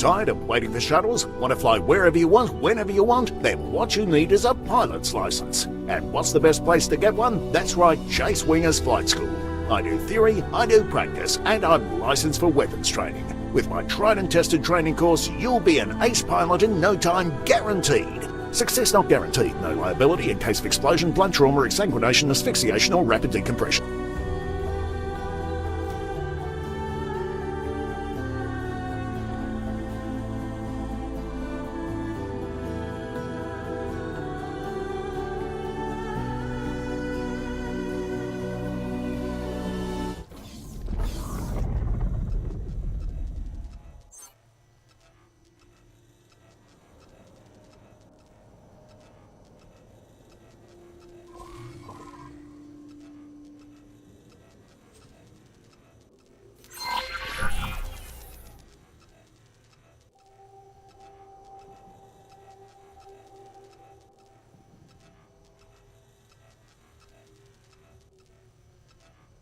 Tired of waiting for shuttles? Want to fly wherever you want, whenever you want? Then what you need is a pilot's license. And what's the best place to get one? That's right, Chase Wingers Flight School. I do theory, I do practice, and I'm licensed for weapons training. With my tried and tested training course, you'll be an ace pilot in no time, guaranteed. Success not guaranteed, no liability in case of explosion, blood trauma, exsanguination, asphyxiation, or rapid decompression.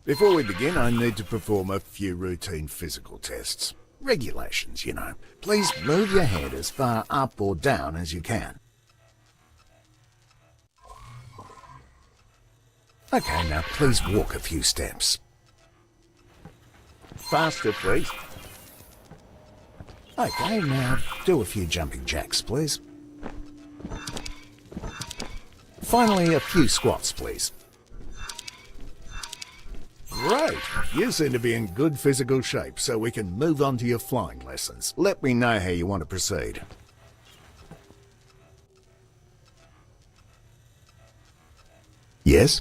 Before we begin, I need to perform a few routine physical tests. Regulations, you know. Please move your head as far up or down as you can. Okay, now please walk a few steps. Faster, please. Okay, now do a few jumping jacks, please. Finally, a few squats, please. Great! You seem to be in good physical shape, so we can move on to your flying lessons. Let me know how you want to proceed. Yes?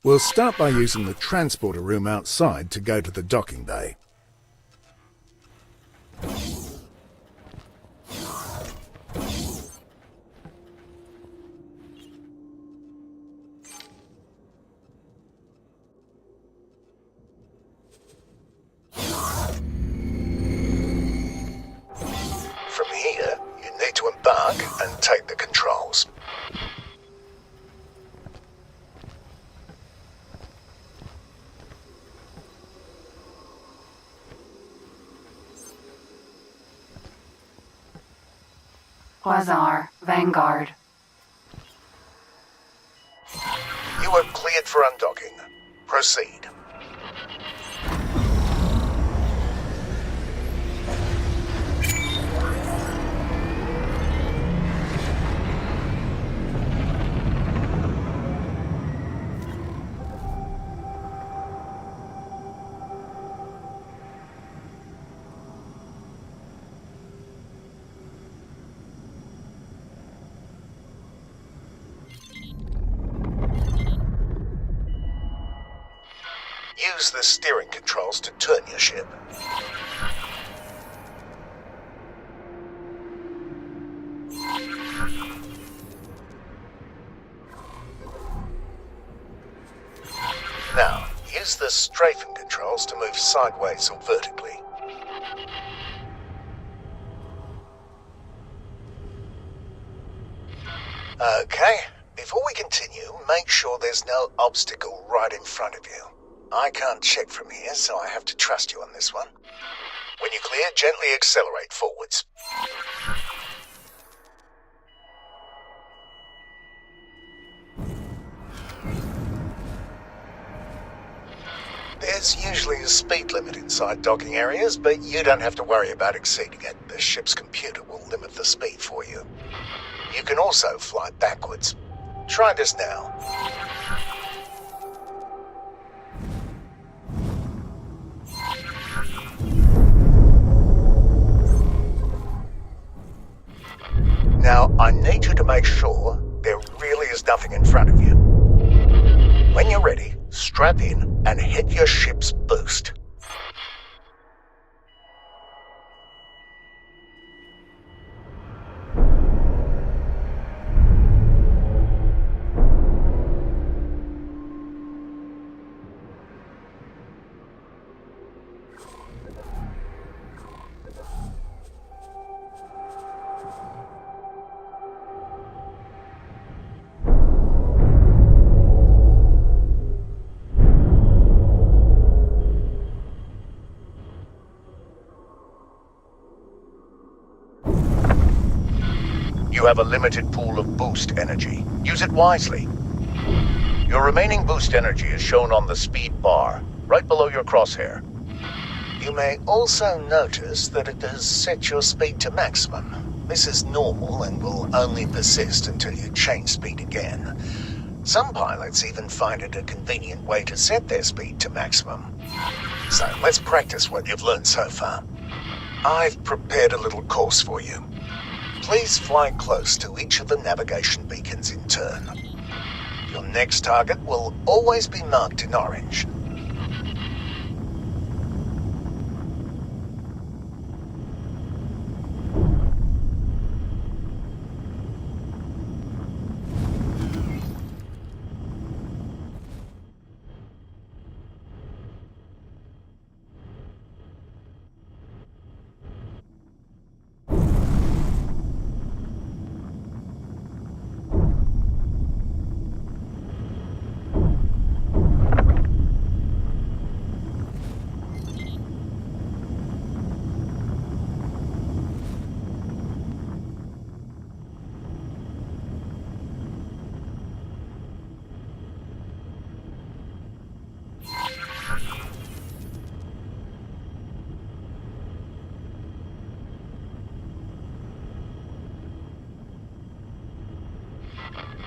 We'll start by using the transporter room outside to go to the docking bay. From here, you need to embark and take the controls. Quasar, Vanguard. You are cleared for undocking. Proceed. Use the steering controls to turn your ship. Now, use the strafing controls to move sideways or vertically. Okay, before we continue, make sure there's no obstacle right in front of you. I can't check from here, so I have to trust you on this one. When you're clear, gently accelerate forwards. There's usually a speed limit inside docking areas, but you don't have to worry about exceeding it. The ship's computer will limit the speed for you. You can also fly backwards. Try this now. Now, I need you to make sure there really is nothing in front of you. When you're ready, strap in and hit your ship's boost. You have a limited pool of boost energy. Use it wisely. Your remaining boost energy is shown on the speed bar, right below your crosshair. You may also notice that it has set your speed to maximum. This is normal and will only persist until you change speed again. Some pilots even find it a convenient way to set their speed to maximum. So let's practice what you've learned so far. I've prepared a little course for you. Please fly close to each of the navigation beacons in turn. Your next target will always be marked in orange.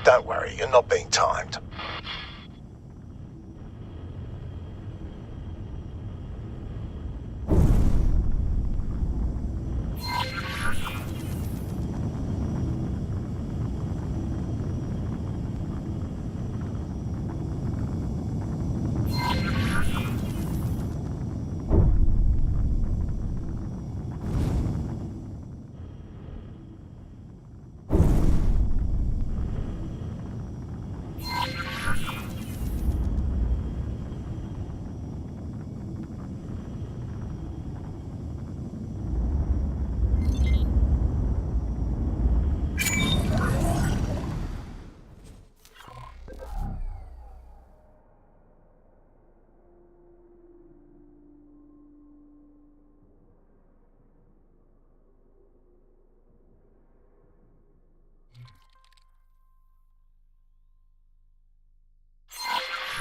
Don't worry, you're not being timed.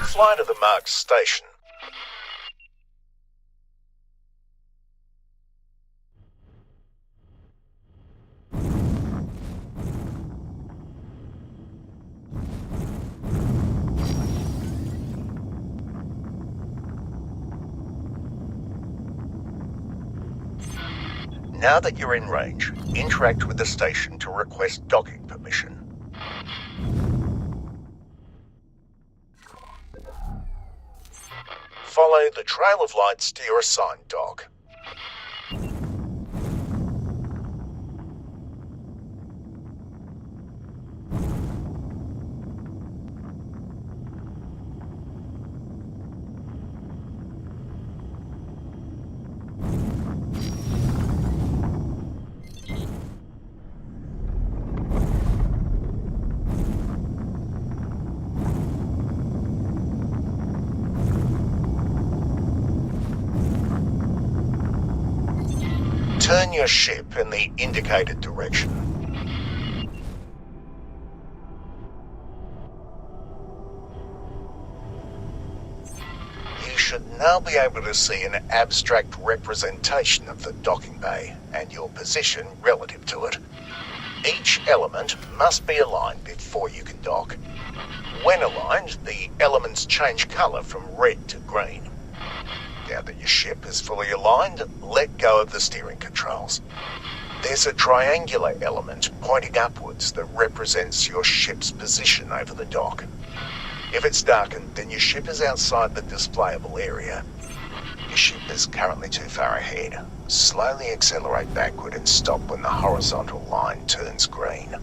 Fly to the marked station. Now that you're in range, interact with the station to request docking permission. Follow the trail of lights to your assigned dock. Turn your ship in the indicated direction. You should now be able to see an abstract representation of the docking bay and your position relative to it. Each element must be aligned before you can dock. When aligned, the elements change colour from red to green. Now that your ship is fully aligned, let go of the steering controls. There's a triangular element pointing upwards that represents your ship's position over the dock. If it's darkened, then your ship is outside the displayable area. Your ship is currently too far ahead. Slowly accelerate backward and stop when the horizontal line turns green.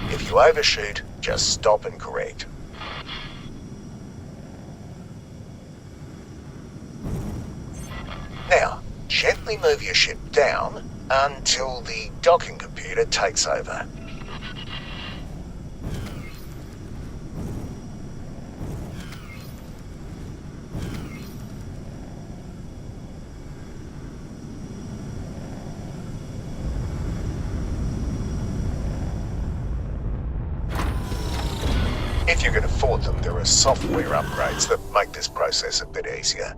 If you overshoot, just stop and correct. Now, gently move your ship down until the docking computer takes over. If you can afford them, there are software upgrades that make this process a bit easier.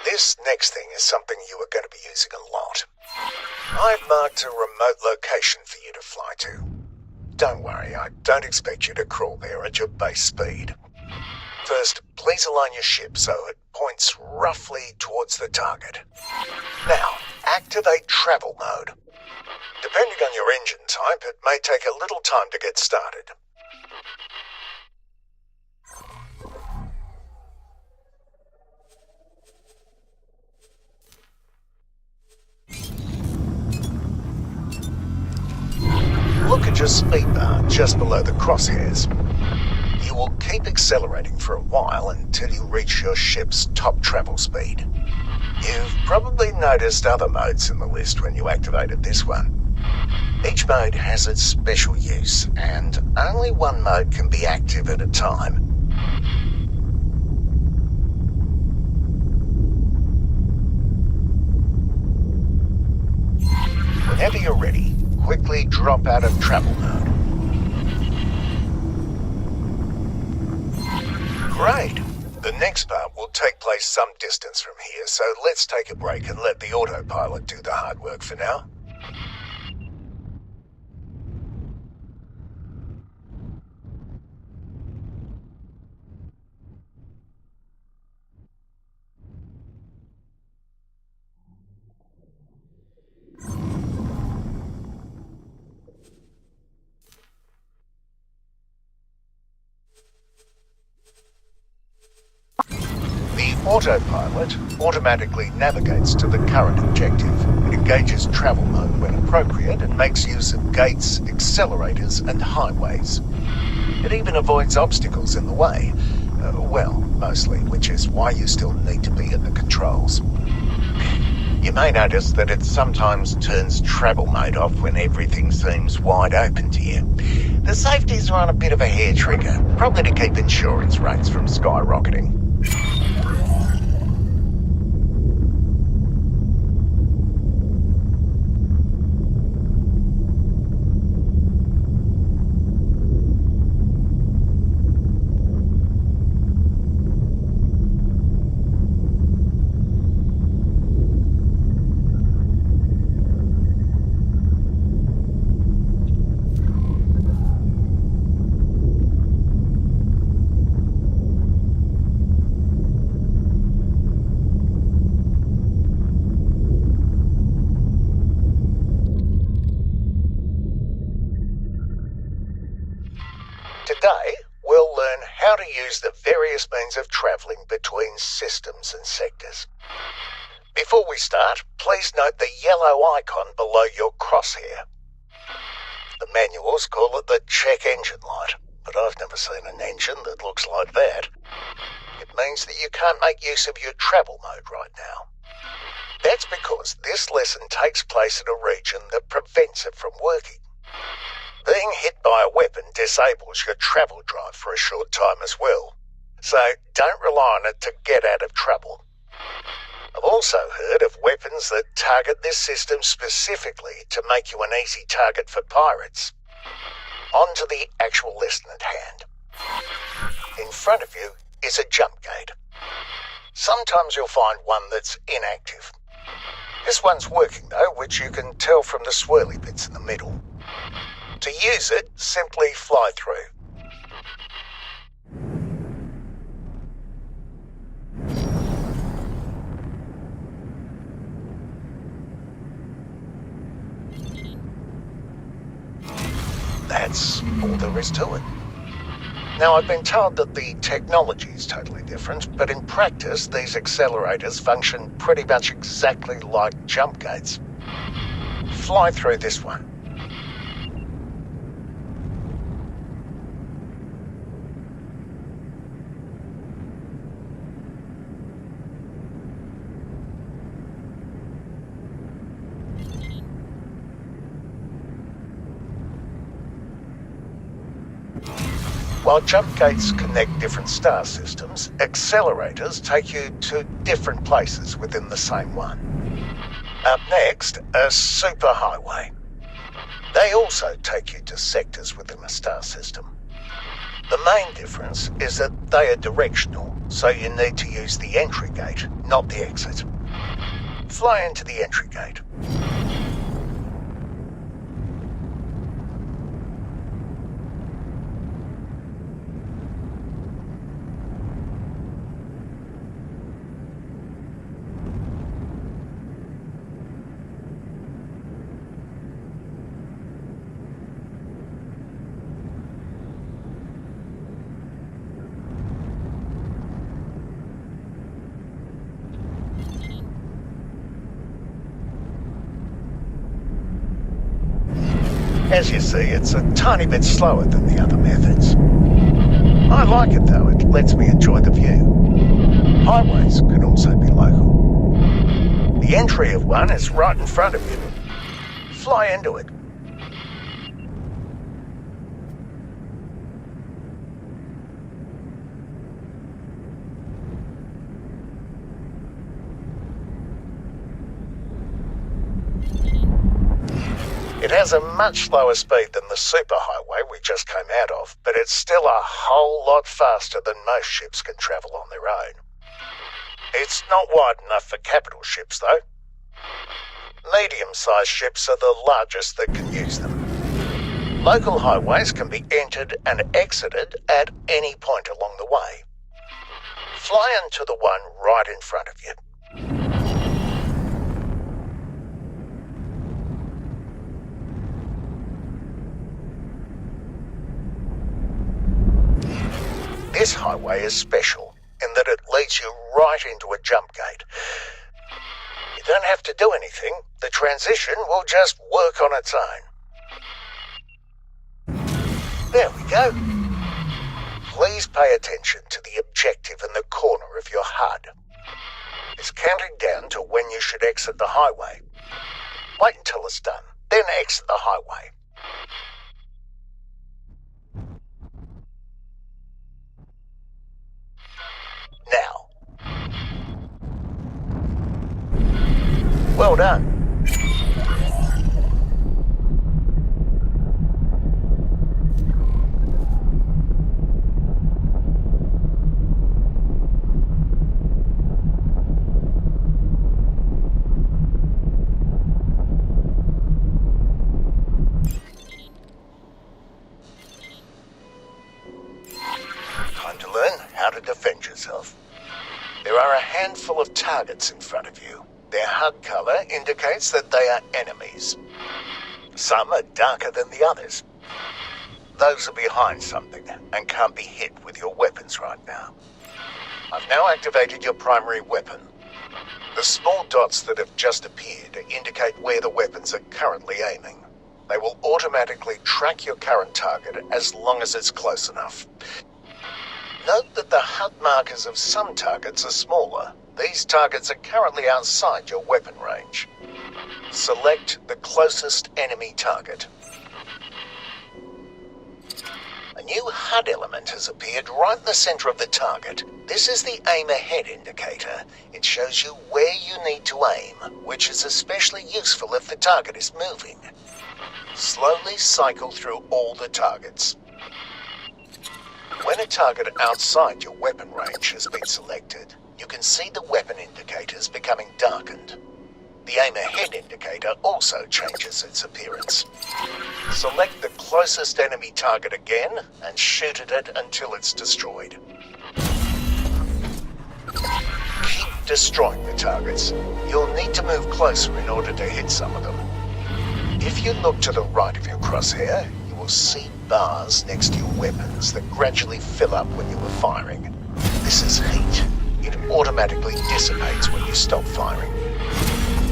This next thing is something you are going to be using a lot. I've marked a remote location for you to fly to. Don't worry, I don't expect you to crawl there at your base speed. First, please align your ship so it points roughly towards the target. Now, activate travel mode. Depending on your engine type, it may take a little time to get started. Look at your speed bar just below the crosshairs. You will keep accelerating for a while until you reach your ship's top travel speed. You've probably noticed other modes in the list when you activated this one. Each mode has its special use, and only one mode can be active at a time. Whenever you're ready, quickly drop out of travel mode. Great! The next part will take place some distance from here, so let's take a break and let the autopilot do the hard work for now. The autopilot automatically navigates to the current objective. It engages travel mode when appropriate and makes use of gates, accelerators, and highways. It even avoids obstacles in the way. Well, mostly, which is why you still need to be at the controls. You may notice that it sometimes turns travel mode off when everything seems wide open to you. The safeties are on a bit of a hair trigger, probably to keep insurance rates from skyrocketing. Today, we'll learn how to use the various means of travelling between systems and sectors. Before we start, please note the yellow icon below your crosshair. The manuals call it the check engine light, but I've never seen an engine that looks like that. It means that you can't make use of your travel mode right now. That's because this lesson takes place in a region that prevents it from working. Being hit by a weapon disables your travel drive for a short time as well, so don't rely on it to get out of trouble. I've also heard of weapons that target this system specifically to make you an easy target for pirates. On to the actual lesson at hand. In front of you is a jump gate. Sometimes you'll find one that's inactive. This one's working though, which you can tell from the swirly bits in the middle. To use it, simply fly through. That's all there is to it. Now, I've been told that the technology is totally different, but in practice, these accelerators function pretty much exactly like jump gates. Fly through this one. While jump gates connect different star systems, accelerators take you to different places within the same one. Up next, a superhighway. They also take you to sectors within a star system. The main difference is that they are directional, so you need to use the entry gate, not the exit. Fly into the entry gate. As you see, it's a tiny bit slower than the other methods. I like it though, it lets me enjoy the view. Highways can also be local. The entry of one is right in front of you. Fly into it. It has a much slower speed than the superhighway we just came out of, but it's still a whole lot faster than most ships can travel on their own. It's not wide enough for capital ships, though. Medium-sized ships are the largest that can use them. Local highways can be entered and exited at any point along the way. Fly into the one right in front of you. This highway is special in that it leads you right into a jump gate. You don't have to do anything. The transition will just work on its own. There we go. Please pay attention to the objective in the corner of your HUD. It's counting down to when you should exit the highway. Wait until it's done, then exit the highway. Now. Well done. Time to learn how to defend yourself. There are a handful of targets in front of you. Their HUD colour indicates that they are enemies. Some are darker than the others. Those are behind something and can't be hit with your weapons right now. I've now activated your primary weapon. The small dots that have just appeared indicate where the weapons are currently aiming. They will automatically track your current target as long as it's close enough. Note that the HUD markers of some targets are smaller. These targets are currently outside your weapon range. Select the closest enemy target. A new HUD element has appeared right in the center of the target. This is the aim ahead indicator. It shows you where you need to aim, which is especially useful if the target is moving. Slowly cycle through all the targets. When a target outside your weapon range has been selected, you can see the weapon indicators becoming darkened. The aim ahead indicator also changes its appearance. Select the closest enemy target again and shoot at it until it's destroyed. Keep destroying the targets. You'll need to move closer in order to hit some of them. If you look to the right of your crosshair, you will see bars next to your weapons that gradually fill up when you are firing. This is heat. It automatically dissipates when you stop firing.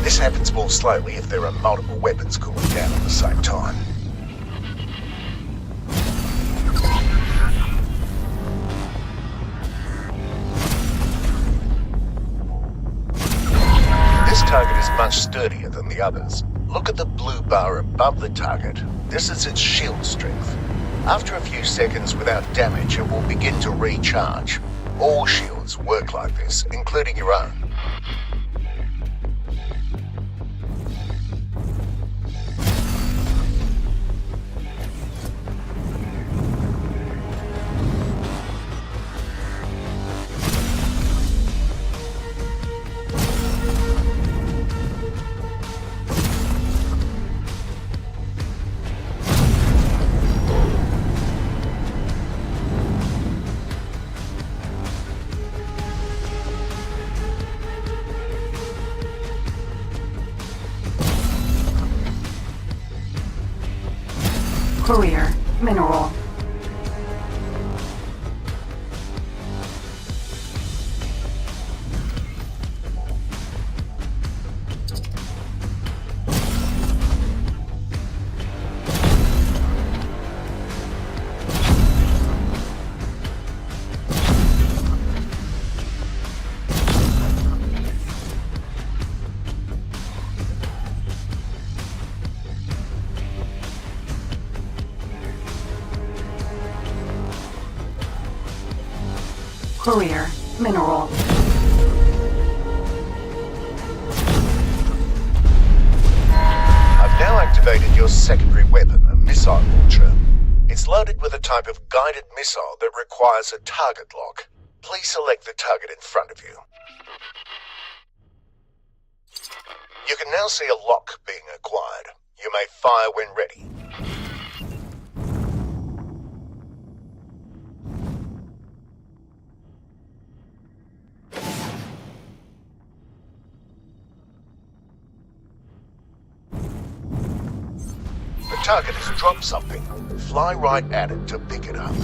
This happens more slowly if there are multiple weapons cooling down at the same time. This target is much sturdier than the others. Look at the blue bar above the target. This is its shield strength. After a few seconds without damage, it will begin to recharge. All shields work like this, including your own. Courier. Mineral. Courier. Mineral. I've now activated your secondary weapon, a missile launcher. It's loaded with a type of guided missile that requires a target lock. Please select the target in front of you. You can now see a lock being acquired. You may fire when ready. The target has dropped something. Fly right at it to pick it up.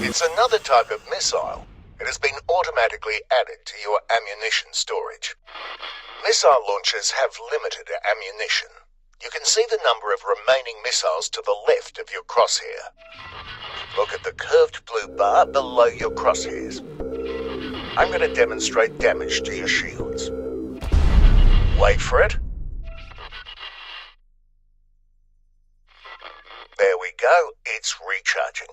It's another type of missile. It has been automatically added to your ammunition storage. Missile launchers have limited ammunition. You can see the number of remaining missiles to the left of your crosshair. Look at the curved blue bar below your crosshairs. I'm going to demonstrate damage to your shields. Wait for it. There we go. It's recharging.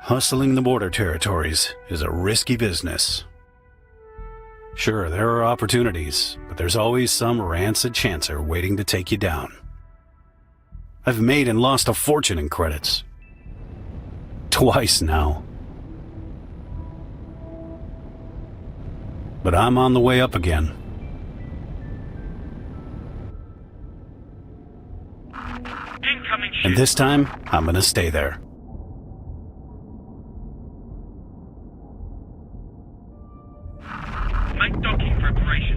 Hustling the border territories is a risky business. Sure, there are opportunities, but there's always some rancid chancer waiting to take you down. I've made and lost a fortune in credits. Twice now. But I'm on the way up again. And this time, I'm gonna stay there. Make docking preparations.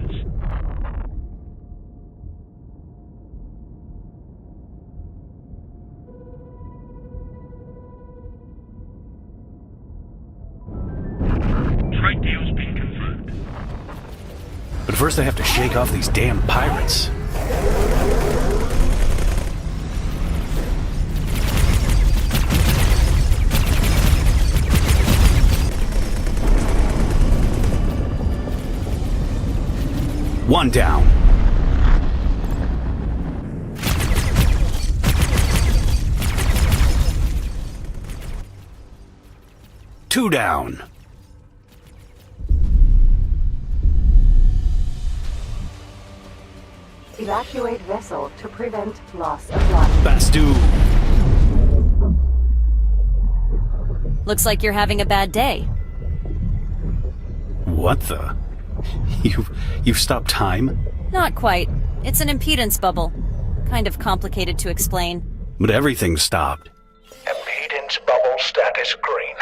But first I have to shake off these damn pirates. One down. Two down. Evacuate vessel to prevent loss of life. Bastu. Looks like you're having a bad day. What the? You've stopped time? Not quite. It's an impedance bubble. Kind of complicated to explain. But everything stopped. Impedance bubble status green.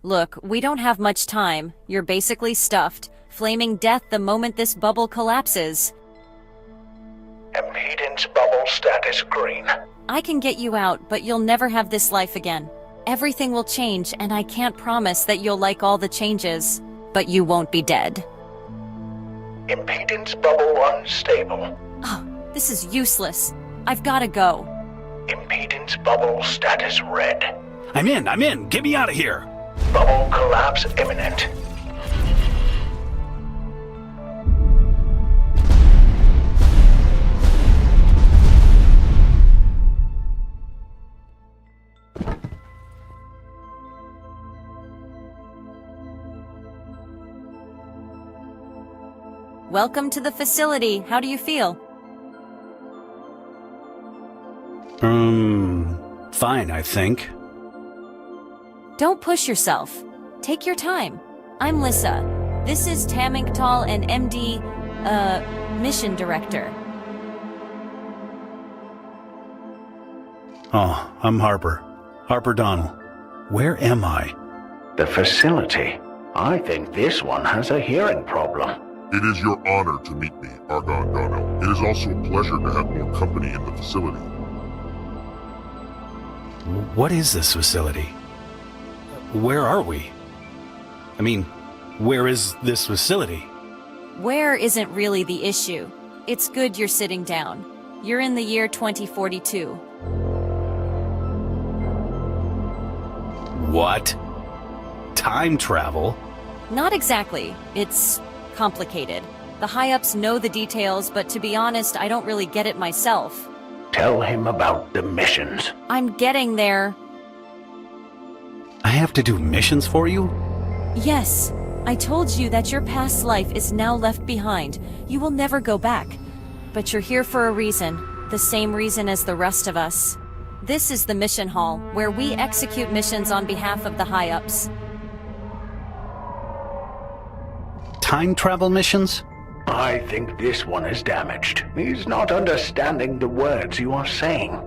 Look, we don't have much time. You're basically stuffed. Flaming death the moment this bubble collapses. Impedance bubble status green. I can get you out, but you'll never have this life again. Everything will change, and I can't promise that you'll like all the changes. But you won't be dead. Impedance bubble unstable. Oh, this is useless. I've gotta go. Impedance bubble status red. I'm in. Get me out of here. Bubble collapse imminent. Welcome to the facility. How do you feel? Fine, I think. Don't push yourself. Take your time. I'm Lissa. This is Tamingtal and MD, Mission Director. Oh, I'm Harper. Harper Donnell. Where am I? The facility. I think this one has a hearing problem. It is your honor to meet me, Argon Donnell. It is also a pleasure to have more company in the facility. What is this facility? Where are we? I mean, where is this facility? Where isn't really the issue. It's good you're sitting down. You're in the year 2042. What? Time travel? Not exactly. It's complicated. The high-ups know the details, but to be honest, I don't really get it myself. Tell him about the missions. I'm getting there. I have to do missions for you? Yes. I told you that your past life is now left behind. You will never go back. But you're here for a reason. The same reason as the rest of us. This is the mission hall, where we execute missions on behalf of the high-ups. Time travel missions? I think this one is damaged. He's not understanding the words you are saying.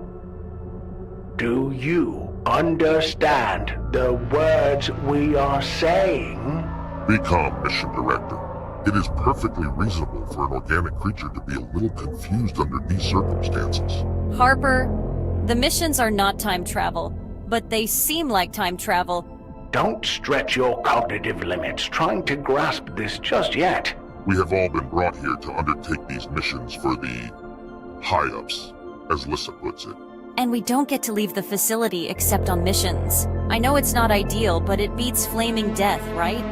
Do you understand the words we are saying? Be calm, Mission Director. It is perfectly reasonable for an organic creature to be a little confused under these circumstances. Harper, the missions are not time travel, but they seem like time travel. Don't stretch your cognitive limits trying to grasp this just yet. We have all been brought here to undertake these missions for the high-ups, as Lissa puts it. And we don't get to leave the facility except on missions. I know it's not ideal, but it beats flaming death, right?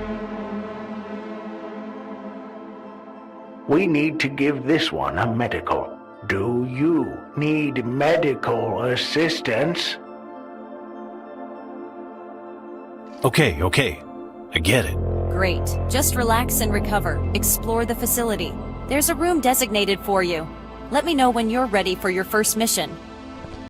We need to give this one a medical. Do you need medical assistance? Okay. I get it. Great. Just relax and recover. Explore the facility. There's a room designated for you. Let me know when you're ready for your first mission.